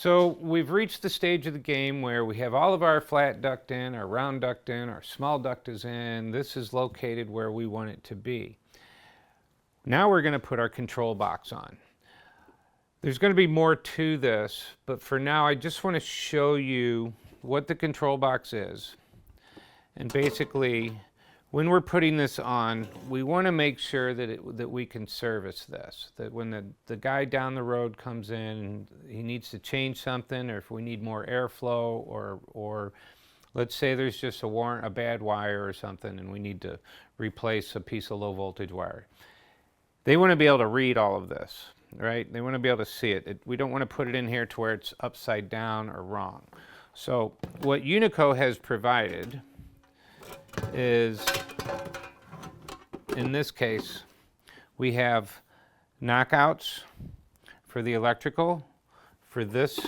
So we've reached the stage of the game where we have all of our flat duct in, our round duct in, our small duct is in. This is located where we want it to be. Now we're going to put our control box on. There's going to be more to this, but for now I just want to show you what the control box is. And basically, when we're putting this on, we want to make sure that we can service this. That when the guy down the road comes in and he needs to change something, or if we need more airflow, or let's say there's just a bad wire or something and we need to replace a piece of low voltage wire. They want to be able to read all of this, right? They want to be able to see it. We don't want to put it in here to where it's upside down or wrong. So what Unico has provided is, in this case, we have knockouts for the electrical for this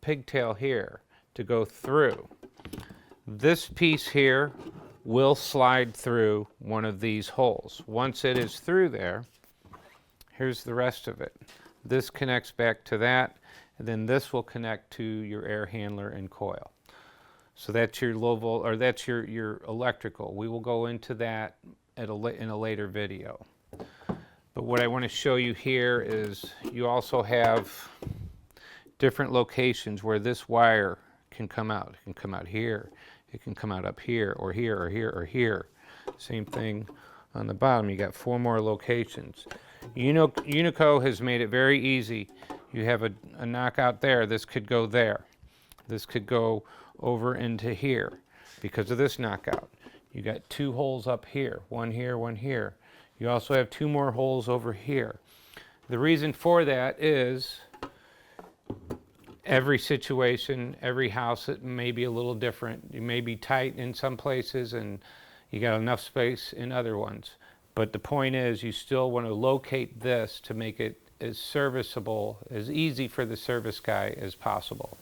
pigtail here to go through. This piece here will slide through one of these holes. Once it is through there, here's the rest of it. This connects back to that, and then this will connect to your air handler and coil. So that's your low volt, or that's your electrical. We will go into that in a later video. But what I want to show you here is you also have different locations where this wire can come out. It can come out here, it can come out up here, or here, or here, or here. Same thing on the bottom. You got 4 more locations. Unico has made it very easy. You have a knockout there. This could go there. This could go over into here because of this knockout. You got 2 holes up here, one here, one here. You also have 2 more holes over here. The reason for that is every situation, every house, it may be a little different. You may be tight in some places and you got enough space in other ones. But the point is, you still want to locate this to make it as serviceable, as easy for the service guy as possible.